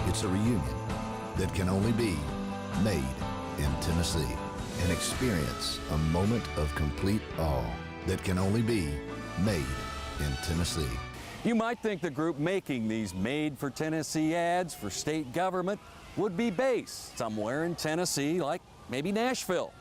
It's a reunion that can only be made in Tennessee. And experience a moment of complete awe that can only be made in Tennessee. You might think the group making these Made for Tennessee ads for state government would be based somewhere in Tennessee, like maybe Nashville.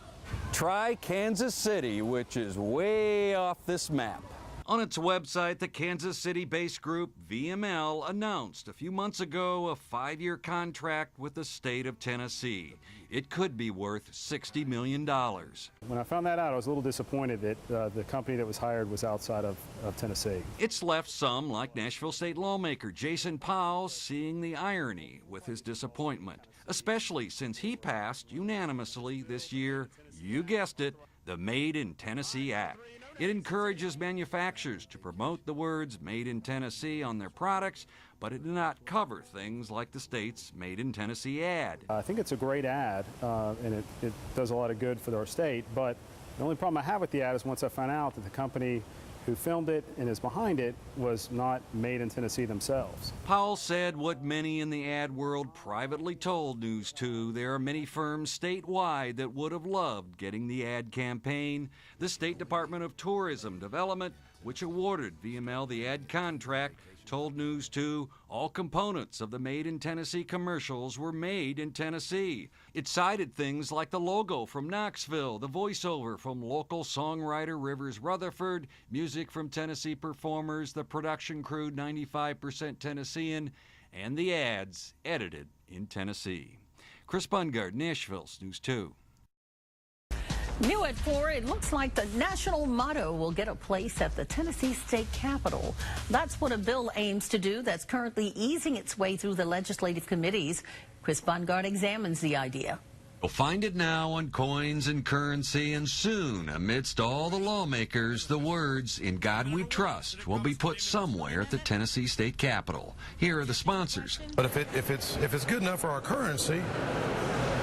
Try Kansas City, which is way off this map. On its website, the Kansas City-based group VML announced a few months ago a 5-year contract with the state of Tennessee. It could be worth $60 million. When I found that out, I was a little disappointed that the company that was hired was outside of Tennessee. It's left some, like Nashville state lawmaker Jason Powell, seeing the irony with his disappointment, especially since he passed unanimously this year, you guessed it, the Made in Tennessee Act. It encourages manufacturers to promote the words Made in Tennessee on their products, but it did not cover things like the state's Made in Tennessee ad. I think it's a great ad, and it does a lot of good for our state, but the only problem I have with the ad is once I found out that the company who filmed it and is behind it was not made in Tennessee themselves. Powell said what many in the ad world privately told News 2. There are many firms statewide that would have loved getting the ad campaign. The State Department of Tourism Development, which awarded VML the ad contract, told News 2 all components of the Made in Tennessee commercials were made in Tennessee. It cited things like the logo from Knoxville, the voiceover from local songwriter Rivers Rutherford, music from Tennessee performers, the production crew 95% Tennessean, and the ads edited in Tennessee. Chris Bundgaard, Nashville, News 2. New at 4, it looks like the national motto will get a place at the Tennessee State Capitol. That's what a bill aims to do that's currently easing its way through the legislative committees. Chris Bundgaard examines the idea. You'll find it now on coins and currency, and soon, amidst all the lawmakers, the words, "In God We Trust," will be put somewhere at the Tennessee State Capitol. Here are the sponsors. But if it's good enough for our currency,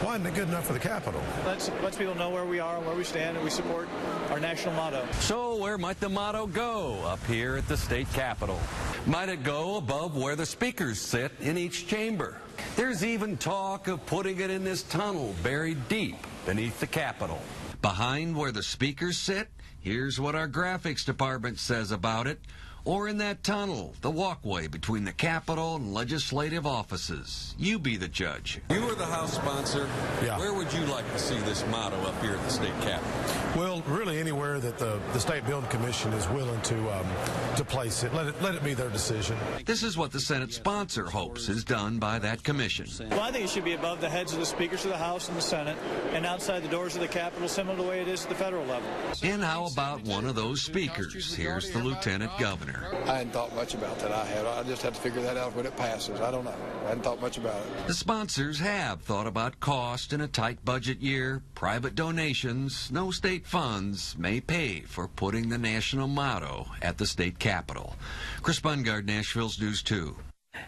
why isn't it good enough for the Capitol? Lets people know where we are, where we stand, and we support our national motto. So where might the motto go up here at the state capitol? Might it go above where the speakers sit in each chamber? There's even talk of putting it in this tunnel buried deep beneath the Capitol. Behind where the speakers sit, here's what our graphics department says about it. Or in that tunnel, the walkway between the Capitol and legislative offices. You be the judge. You are the House sponsor. Yeah. Where would you like to see this motto up here at the state capitol? Well, really anywhere that the State Building Commission is willing to place it. Let it be their decision. This is what the Senate sponsor hopes is done by that commission. Well, I think it should be above the heads of the speakers of the House and the Senate, and outside the doors of the Capitol, similar to the way it is at the federal level. And how about one of those speakers? Here's the Lieutenant Governor. I hadn't thought much about that. I just have to figure that out when it passes. I don't know. I hadn't thought much about it. The sponsors have thought about cost in a tight budget year, private donations, no state funds may pay for putting the national motto at the state capitol. Chris Bundgaard, Nashville's News 2.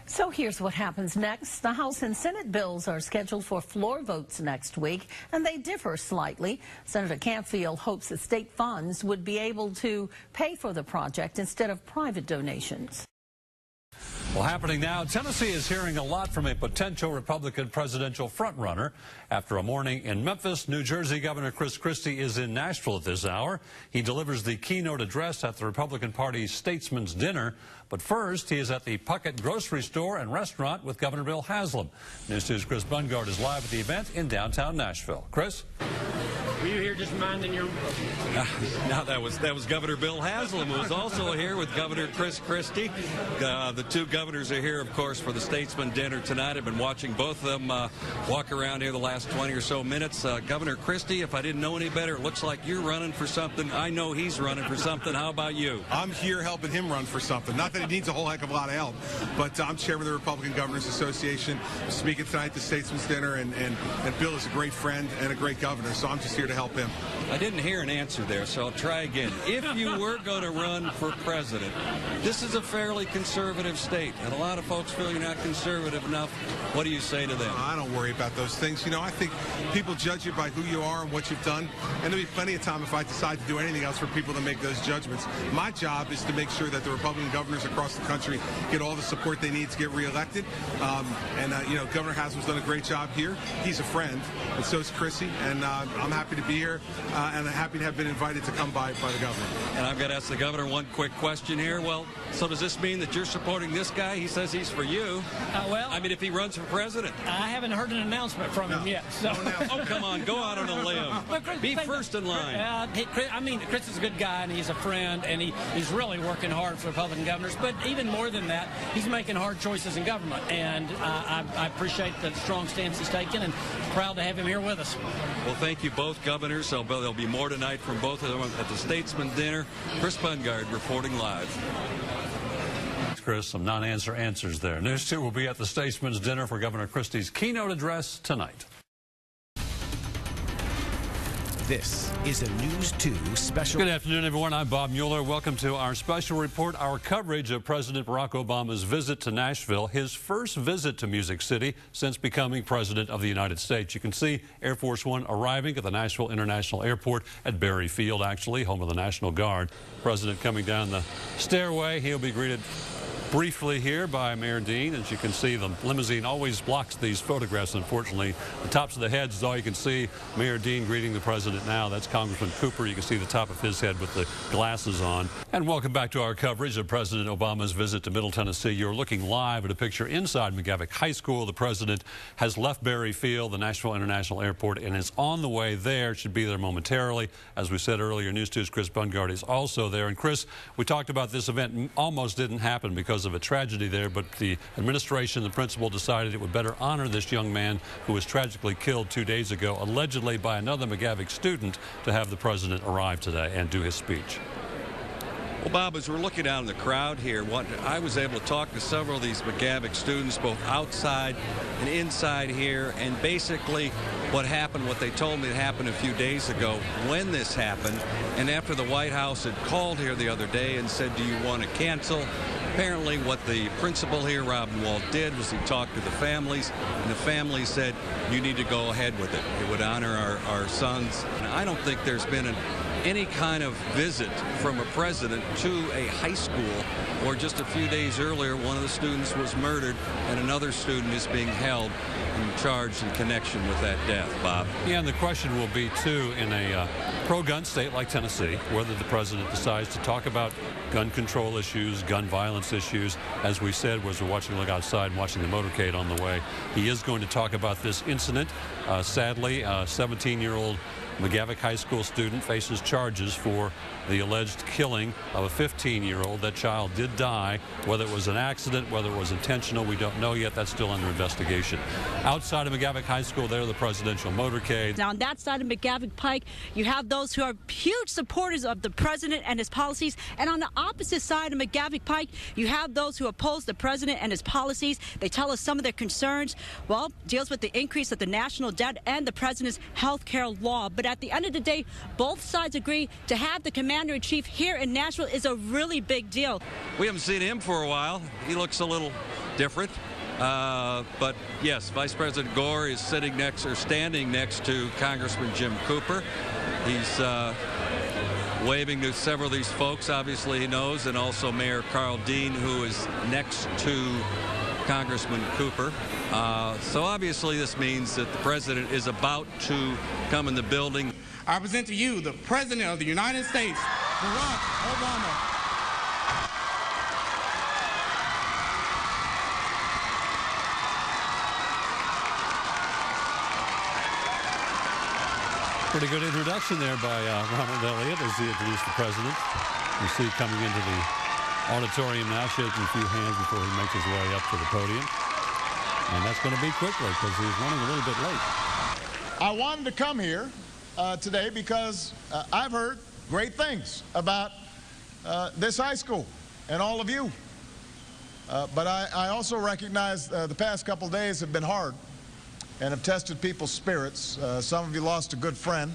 So here's what happens next. The House and Senate bills are scheduled for floor votes next week, and they differ slightly. Senator Campfield hopes that state funds would be able to pay for the project instead of private donations. Well, happening now, Tennessee is hearing a lot from a potential Republican presidential frontrunner. After a morning in Memphis, New Jersey Governor Chris Christie is in Nashville at this hour. He delivers the keynote address at the Republican Party's Statesman's Dinner. But first, he is at the Puckett Grocery Store and Restaurant with Governor Bill Haslam. News 2's Chris Bundgaard is live at the event in downtown Nashville. Chris? Were you here just minding your... Now that was Governor Bill Haslam, who is also here with Governor Chris Christie. The two governors are here, of course, for the Statesman Dinner tonight. I've been watching both of them walk around here the last 20 or so minutes. Governor Christie, if I didn't know any better, it looks like you're running for something. I know he's running for something. How about you? I'm here helping him run for something. Not that he needs a whole heck of a lot of help, but I'm chairman of the Republican Governors Association, speaking tonight at the Statesman's Dinner, and Bill is a great friend and a great governor, so I'm just here to help him. I didn't hear an answer there, Chris, I'll try again. If you were going to run for president, this is a fairly conservative state, and a lot of folks feel you're not conservative enough. What do you say to them? I don't worry about those things. You know, I think people judge you by who you are and what you've done, and there'll be plenty of time if I decide to do anything else for people to make those judgments. My job is to make sure that the Republican governors across the country get all the support they need to get reelected. You know, Governor Haslam's done a great job here. He's a friend, and so is Chrissy, and I'm happy to be here, and I'm happy to have been invited to come by the governor. And I've got to ask the governor one quick question here. Well, so does this mean that you're supporting this guy? He says he's for you. Well, I mean, if he runs for president. I haven't heard an announcement from him yet. So. Oh, come on, go out on a limb. Be first in line. I mean, Chris is a good guy, and he's a friend, and he's really working hard for Republican governors. But even more than that, he's making hard choices in government, and I appreciate the strong stance he's taken, and proud to have him here with us. Well, thank you both, governors. So there'll be more tonight from both of them at the Statesman Dinner. Chris Bundgaard reporting live. Chris, some non-answer answers there. News 2 will be at the Statesman's Dinner for Governor Christie's keynote address tonight. This is a News 2 special. Good afternoon, everyone. I'm Bob Mueller. Welcome to our special report, our coverage of President Barack Obama's visit to Nashville, his first visit to Music City since becoming President of the United States. You can see Air Force One arriving at the Nashville International Airport at Berry Field, actually, home of the National Guard. President coming down the stairway. He'll be greeted briefly here by Mayor Dean. As you can see, the limousine always blocks these photographs, unfortunately. The tops of the heads is all you can see. Mayor Dean greeting the president now. That's Congressman Cooper. You can see the top of his head with the glasses on. And welcome back to our coverage of President Obama's visit to Middle Tennessee. You're looking live at a picture inside McGavock High School. The president has left Berry Field, the Nashville International Airport, and is on the way there. Should be there momentarily. As we said earlier, News 2's Chris Bundgaard is also there. And Chris, we talked about this event almost didn't happen because of a tragedy there, but the administration, the principal, decided it would better honor this young man who was tragically killed 2 days ago, allegedly by another McGavock student, to have the president arrive today and do his speech. Well, Bob, as we're looking out in the crowd here, I was able to talk to several of these McGavock students, both outside and inside here, and basically what they told me happened a few days ago when this happened, and after the White House had called here the other day and said, do you want to cancel? Apparently what the principal here, Robin Walt, did was he talked to the families, and the families said, you need to go ahead with it. It would honor our sons. And I don't think there's been any kind of visit from a president to a high school, or just a few days earlier, one of the students was murdered, and another student is being held and charged in connection with that death, Bob. Yeah, and the question will be, too, in a pro-gun state like Tennessee, whether the president decides to talk about gun control issues, gun violence issues. As we said, as we're look outside and watching the motorcade on the way, he is going to talk about this incident. Sadly, a 17-year-old McGavock High School student faces charges for the alleged killing of a 15-year-old. That child did die. Whether it was an accident, whether it was intentional, we don't know yet. That's still under investigation. Outside of McGavock High School, there are the presidential motorcade. Now, on that side of McGavock Pike, you have those who are huge supporters of the president and his policies. And on the opposite side of McGavock Pike, you have those who oppose the president and his policies. They tell us some of their concerns, well, deals with the increase of the national debt and the president's health care law. But at the end of the day, both sides agree to have the commander-in-chief here in Nashville is a really big deal. We haven't seen him for a while. He looks a little different. But yes, Vice President Gore is standing next to Congressman Jim Cooper. He's waving to several of these folks, obviously he knows, and also Mayor Carl Dean, who is next to Congressman Cooper. So obviously this means that the president is about to come in the building. I present to you the President of the United States, Barack Obama. Pretty good introduction there by Ronald Elliott as he introduced the president. You see coming into the auditorium now, shaking a few hands before he makes his way up to the podium. And that's going to be quickly because he's running a little bit late. I wanted to come here today because I've heard great things about this high school and all of you. But I also recognize the past couple days have been hard and have tested people's spirits. Some of you lost a good friend.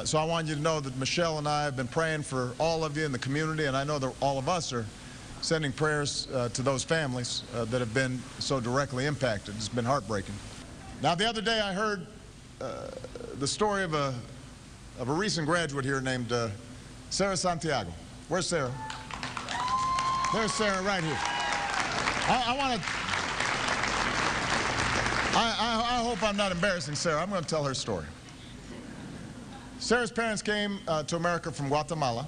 So I want you to know that Michelle and I have been praying for all of you in the community, and I know that all of us are sending prayers to those families that have been so directly impacted. It's been heartbreaking. Now, the other day I heard the story of a recent graduate here named Sarah Santiago. Where's Sarah? There's Sarah right here. I hope I'm not embarrassing Sarah. I'm going to tell her story. Sarah's parents came to America from Guatemala,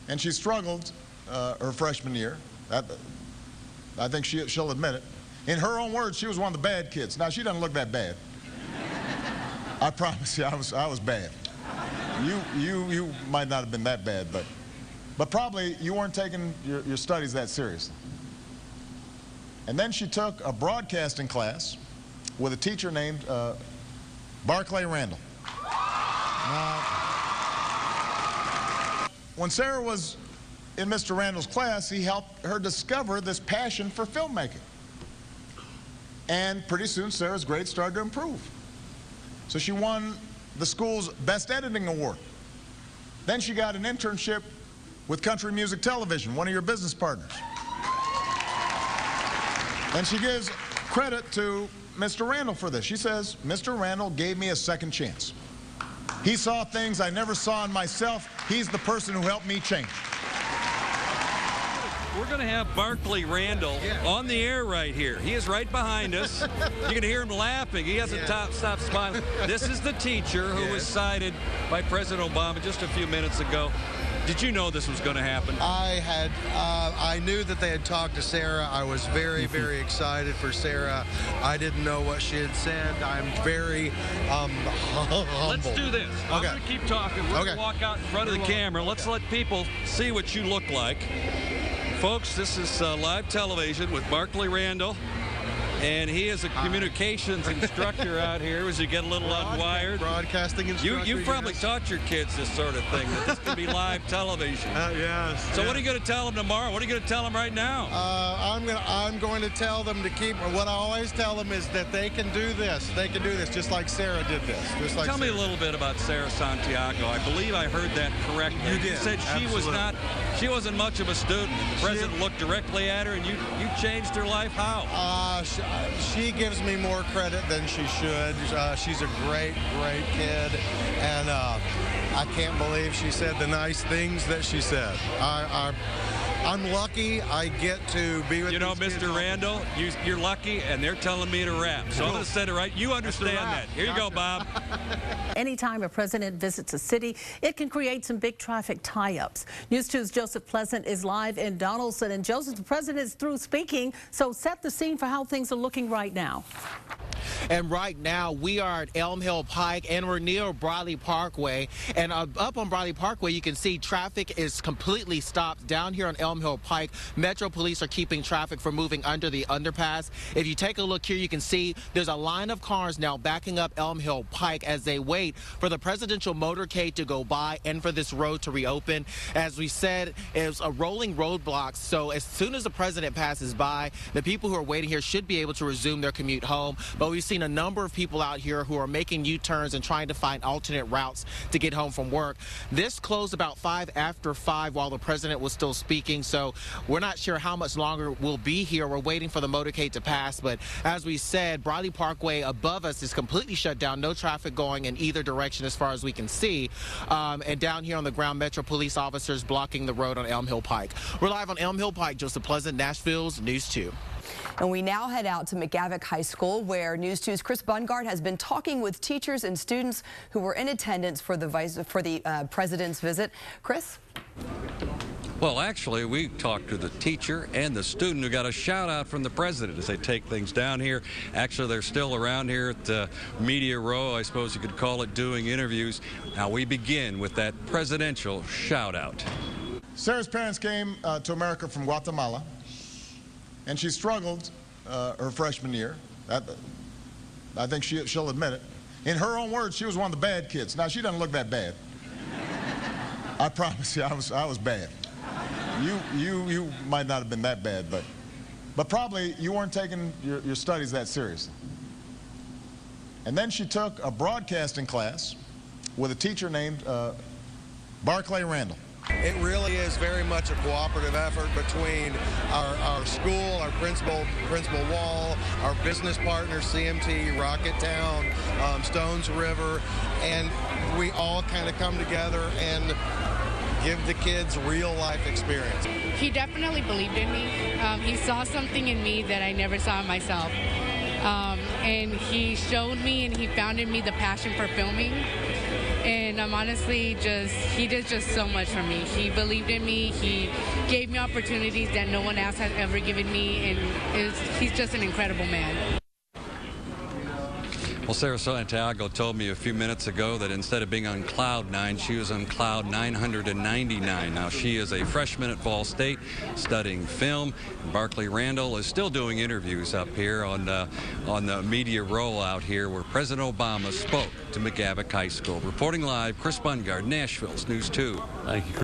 and she struggled her freshman year. I think she'll admit it. In her own words, she was one of the bad kids. Now, she doesn't look that bad. I promise you, I was bad. You might not have been that bad, but probably you weren't taking your studies that seriously. And then she took a broadcasting class with a teacher named Barclay Randall. Now, when Sarah was in Mr. Randall's class, he helped her discover this passion for filmmaking. And pretty soon, Sarah's grades started to improve. So she won the school's Best Editing Award. Then she got an internship with Country Music Television, one of your business partners. And she gives credit to Mr. Randall for this. She says, Mr. Randall gave me a second chance. He saw things I never saw in myself. He's the person who helped me change. We're going to have Barclay Randall on the air right here. He is right behind us. You can hear him laughing. He hasn't stopped smiling. This is the teacher who was cited by President Obama just a few minutes ago. Did you know this was going to happen? I knew that they had talked to Sarah. I was very, very excited for Sarah. I didn't know what she had said. I'm very humble. Let's do this. I'm going to keep talking. We're going to walk out in front of the camera. Let's let people see what you look like. Folks, this is live television with Barclay Randall, and he is a communications instructor out here as you get a little unwired. Broadcasting instructor. You probably taught your kids this sort of thing, that this can be live television. Yes. So what are you going to tell them tomorrow? What are you going to tell them right now? I'm going to tell them to keep, what I always tell them is that they can do this. They can do this just like Sarah did this. Just like Tell me a little bit about Sarah Santiago. I believe I heard that correctly. You did. You said she wasn't much of a student. The president looked directly at her and you changed her life. How? She gives me more credit than she should. She's a great, great kid, and I can't believe she said the nice things that she said. I'm lucky I get to be with these kids. Mr. Randall, you're lucky, and they're telling me to rap. So I'm going to set it right. You understand that. Here you go, Bob. Anytime a president visits a city, it can create some big traffic tie-ups. News 2's Joseph Pleasant is live in Donaldson. And Joseph, the president is through speaking, so set the scene for how things are looking right now. And right now, we are at Elm Hill Pike, and we're near Bradley Parkway. And up on Bradley Parkway, you can see traffic is completely stopped. Down here on Elm Hill Pike, Metro Police are keeping traffic from moving under the underpass. If you take a look here, you can see there's a line of cars now backing up Elm Hill Pike as they wait for the presidential motorcade to go by and for this road to reopen. As we said, it's a rolling roadblock, so as soon as the president passes by, the people who are waiting here should be able to resume their commute home. But we've seen a number of people out here who are making U-turns and trying to find alternate routes to get home from work. This closed about 5 after 5 while the president was still speaking, so we're not sure how much longer we'll be here. We're waiting for the motorcade to pass, but as we said, Bradley Parkway above us is completely shut down. No traffic going in either direction as far as we can see. And down here on the ground, Metro Police officers blocking the road on Elm Hill Pike. We're live on Elm Hill Pike. Joseph Pleasant, Nashville's News 2. And we now head out to McGavick High School, where News 2's Chris Bundgaard has been talking with teachers and students who were in attendance for the president's visit. Chris? Well, actually, we talked to the teacher and the student who got a shout out from the president as they take things down here. Actually, they're still around here at Media Row, I suppose you could call it, doing interviews. Now we begin with that presidential shout out. Sarah's parents came to America from Guatemala, and she struggled her freshman year. I think she'll admit it. In her own words, she was one of the bad kids. Now, she doesn't look that bad. I promise you, I was bad. You might not have been that bad, but probably you weren't taking your studies that seriously. And then she took a broadcasting class with a teacher named Barclay Randall. It really is very much a cooperative effort between our school, our principal Wall, our business partners, CMT, Rocketown, Stones River, and we all kind of come together and give the kids real life experience. He definitely believed in me. He saw something in me that I never saw in myself. And he showed me and he found in me the passion for filming. And I'm honestly he did just so much for me. He believed in me. He gave me opportunities that no one else has ever given me. And he's just an incredible man. Well, Sarah Santiago told me a few minutes ago that instead of being on cloud 9, she was on cloud 999. Now, she is a freshman at Ball State studying film. Barclay Randall is still doing interviews up here on the media roll out here where President Obama spoke to McGavock High School. Reporting live, Chris Bundgaard, Nashville's News 2. Thank you, Chris.